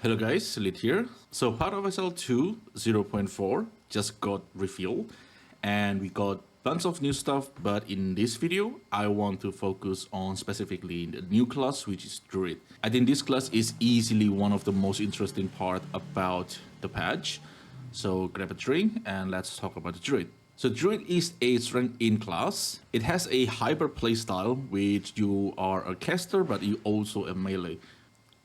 Hello guys, Lit here. So Path of Exile 2 0.4 just got revealed and we got tons of new stuff, but in this video I want to focus on specifically the new class, which is Druid. I think this class is easily one of the most interesting part about the patch. So grab a drink and let's talk about the Druid. So Druid is a strength in class. It has a hyper playstyle, which you are a caster but you also a melee.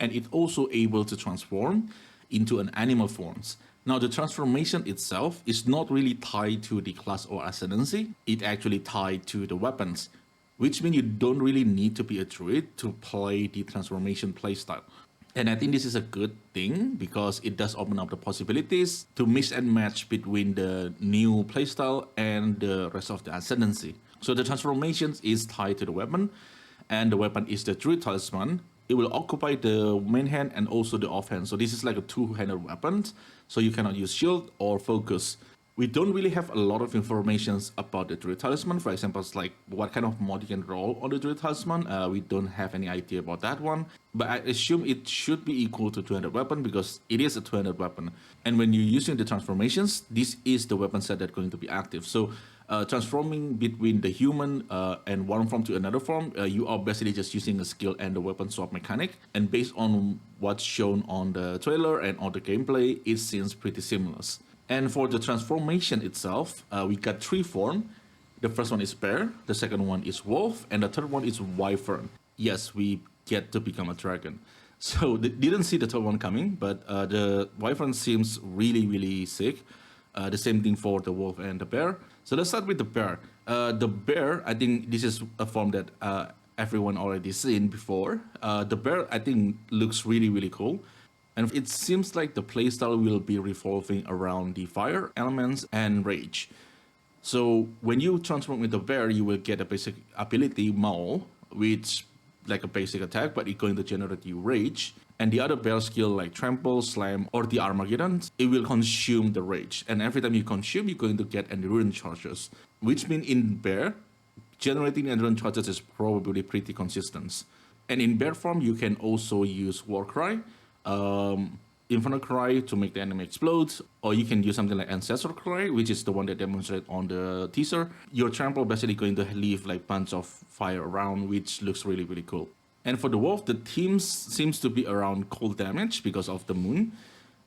And it's also able to transform into an animal forms. Now the transformation itself is not really tied to the class or ascendancy, it actually tied to the weapons, which means you don't really need to be a druid to play the transformation playstyle. And I think this is a good thing because it does open up the possibilities to mix and match between the new playstyle and the rest of the ascendancy. So the transformations is tied to the weapon, and the weapon is the druid talisman. It will occupy the main hand and also the offhand. So this is like a two-handed weapon. So you cannot use shield or focus. We don't really have a lot of information about the druid talisman. For example, it's like what kind of mod you can roll on the druid talisman. We don't have any idea about that one. But I assume it should be equal to two-handed weapon because it is a two-handed weapon. And when you're using the transformations, this is the weapon set that's going to be active. So transforming between the human and one form to another form, you are basically just using a skill and the weapon swap mechanic. And based on what's shown on the trailer and on the gameplay, it seems pretty seamless. And for the transformation itself, we got three forms. The first one is bear, the second one is wolf, and the third one is wyvern. Yes, we get to become a dragon. So didn't see the third one coming, but the wyvern seems really sick. The same thing for the wolf and the bear. So let's start with the bear. The bear, I think this is a form that everyone already seen before. The bear, I think, looks really cool. And it seems like the playstyle will be revolving around the fire elements and rage. So when you transform with the bear, you will get a basic ability maul, which like a basic attack, but it's going to generate you rage. And the other bear skill like trample, slam, or the Armageddon, it will consume the rage. And every time you consume, you're going to get endurance charges, which means in bear, generating endurance charges is probably pretty consistent. And in bear form, you can also use war cry, Inferno Cry to make the enemy explode, or you can use something like Ancestral Cry, which is the one that demonstrated on the teaser. Your trample basically going to leave like bunch of fire around, which looks really cool. And for the wolf, the theme seems to be around cold damage because of the moon,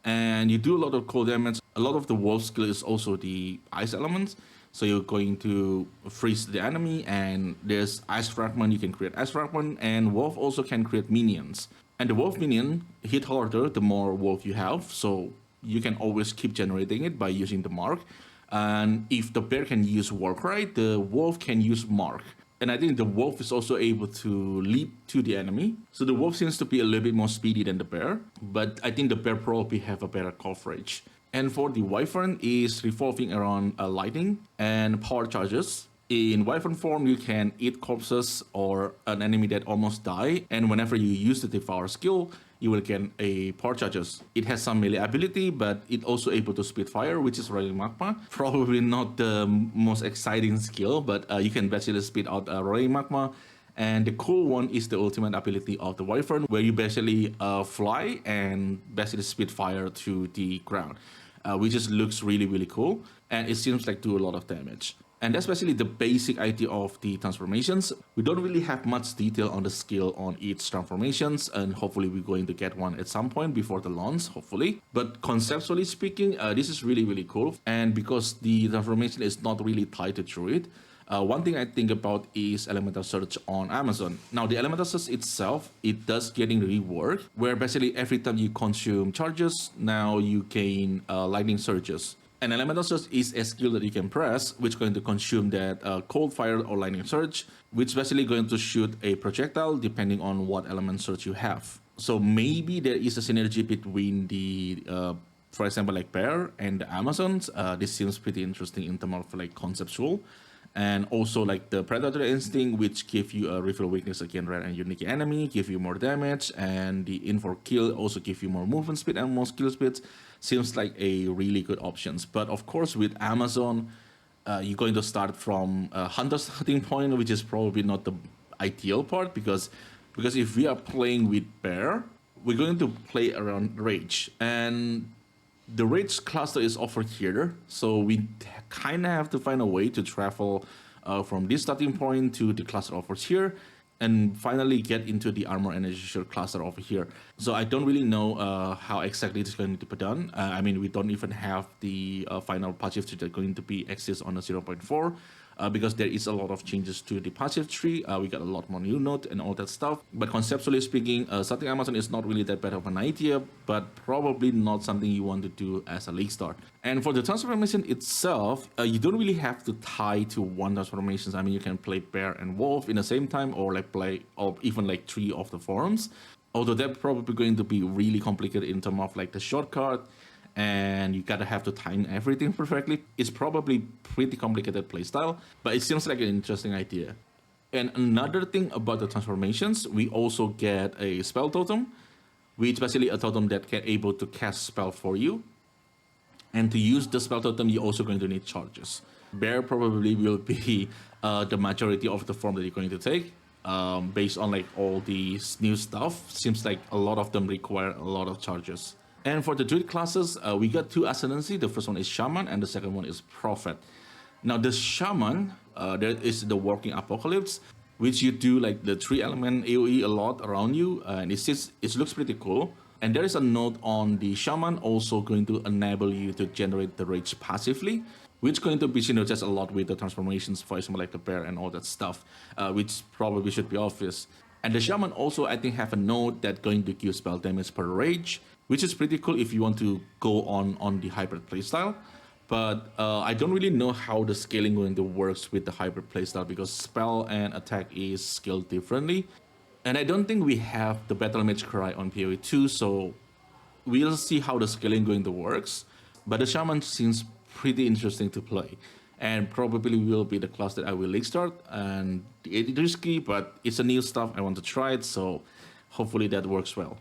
and you do a lot of cold damage. A lot of the wolf skill is also the ice element, so you're going to freeze the enemy, and there's ice fragment, you can create ice fragment, and wolf also can create minions. And the wolf minion hit harder the more wolf you have, so you can always keep generating it by using the mark. And if the bear can use Warcry, the wolf can use mark. And I think the wolf is also able to leap to the enemy. So the wolf seems to be a little bit more speedy than the bear, but I think the bear probably have a better coverage. And for the wyvern is revolving around lightning and power charges. In wyvern form, you can eat corpses or an enemy that almost die, and whenever you use the devour skill, you will get a power charges. It has some melee ability, but it also able to spit fire, which is rolling magma. Probably not the most exciting skill, but you can basically spit out rolling magma. And the cool one is the ultimate ability of the wyvern, where you basically fly and basically spit fire to the ground, which just looks really cool, and it seems like do a lot of damage. And that's basically the basic idea of the transformations. We don't really have much detail on the skill on each transformations, and hopefully we're going to get one at some point before the launch, hopefully. But conceptually speaking, this is really cool. And because the transformation is not really tied to Druid, one thing I think about is Elemental Search on Amazon. Now the Elemental Search itself, it does getting reworked, where basically every time you consume charges, now you gain lightning surges. And Elemental Surge is a skill that you can press, which is going to consume that cold fire or lightning surge, which is basically going to shoot a projectile depending on what element surge you have. So maybe there is a synergy between the, for example, like bear and the Amazons. This seems pretty interesting in terms of like conceptual. And also like the Predator Instinct, which give you a refill weakness against rare and unique enemy, give you more damage, and the Infor Kill also give you more movement speed and more skill speed. Seems like a really good options. But of course with Amazon, you're going to start from a hunter starting point, which is probably not the ideal part, because if we are playing with bear, we're going to play around Rage. And the Rage cluster is over here. So we kind of have to find a way to travel from this starting point to the cluster over here, and finally get into the armor energy shield cluster over here. So I don't really know how exactly it's going to be done. I mean, we don't even have the final passive tree that's going to be exist on the 0.4. Because there is a lot of changes to the passive tree. We got a lot more new node and all that stuff. But conceptually speaking, starting Amazon is not really that bad of an idea, but probably not something you want to do as a league start. And for the transformation itself, you don't really have to tie to one transformations. I mean, you can play bear and wolf in the same time, or like play, or even like 3 of the forms. Although that's probably going to be really complicated in terms of like the shortcut, and you gotta have to time everything perfectly. It's probably pretty complicated playstyle, but it seems like an interesting idea. And another thing about the transformations, we also get a spell totem, which is basically a totem that can able to cast spell for you. And to use the spell totem, you're also going to need charges. Bear probably will be the majority of the form that you're going to take. Based on like all these new stuff, seems like a lot of them require a lot of charges. And for the druid classes, we got 2 ascendancy. The first one is shaman, and the second one is prophet. Now the shaman, there is the working apocalypse, which you do like the 3 element AoE a lot around you, and it looks pretty cool. And there is a note on the shaman also going to enable you to generate the rage passively, which is going to be synergized a lot with the transformations, for example, like the bear and all that stuff, which probably should be obvious. And the shaman also, I think, have a node that going to give spell damage per rage, which is pretty cool if you want to go on the hybrid playstyle. But I don't really know how the scaling going to works with the hybrid playstyle, because spell and attack is scaled differently. And I don't think we have the Battle Mage Cry on PoE 2, so we'll see how the scaling going to works. But the shaman seems pretty interesting to play, and probably will be the class that I will league start. And it's risky, but it's a new stuff. I want to try it, so hopefully that works well.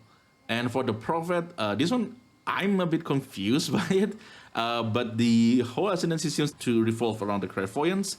And for the prophet, this one I'm a bit confused by it, but the whole ascendancy seems to revolve around the clairvoyance,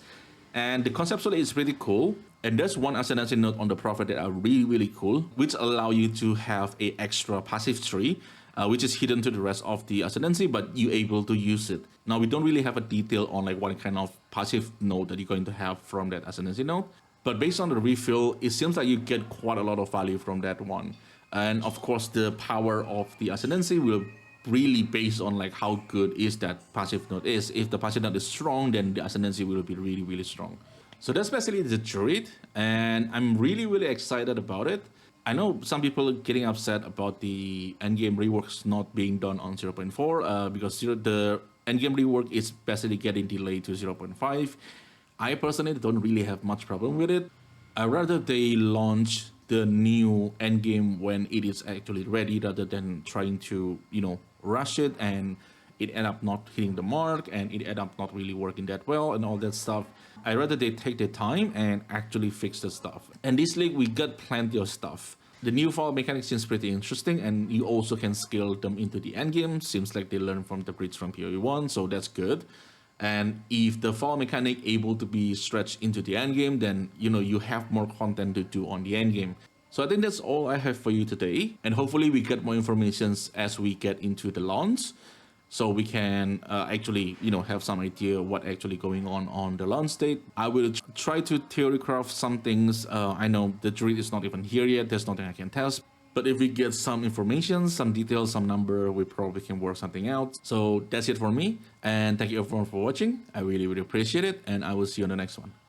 and the conceptually is pretty cool. And there's one ascendancy node on the prophet that are really cool, which allow you to have a extra passive tree, which is hidden to the rest of the ascendancy, but you're able to use it. Now we don't really have a detail on like what kind of passive node that you're going to have from that ascendancy node, but based on the refill, it seems like you get quite a lot of value from that one. And of course, the power of the ascendancy will really based on like how good is that passive node is. If the passive node is strong, then the ascendancy will be really strong. So that's basically the druid, and I'm really excited about it. I know some people are getting upset about the endgame reworks not being done on 0.4 because the endgame rework is basically getting delayed to 0.5. I personally don't really have much problem with it. I'd rather they launch the new endgame when it is actually ready, rather than trying to, rush it and it end up not hitting the mark and it end up not really working that well and all that stuff. I'd rather they take their time and actually fix the stuff. And this league, we got plenty of stuff. The new fall mechanics seems pretty interesting, and you also can scale them into the endgame. Seems like they learned from the bridge from PoE 1, so that's good. And if the fall mechanic able to be stretched into the endgame, then you have more content to do on the endgame. So I think that's all I have for you today, and hopefully we get more information as we get into the launch, so we can actually have some idea what actually going on the launch date. I will try to theory craft some things. I know the druid is not even here yet. There's nothing I can test. But if we get some information, some details, some number, we probably can work something out. So that's it for me. And thank you everyone for watching. I really appreciate it. And I will see you on the next one.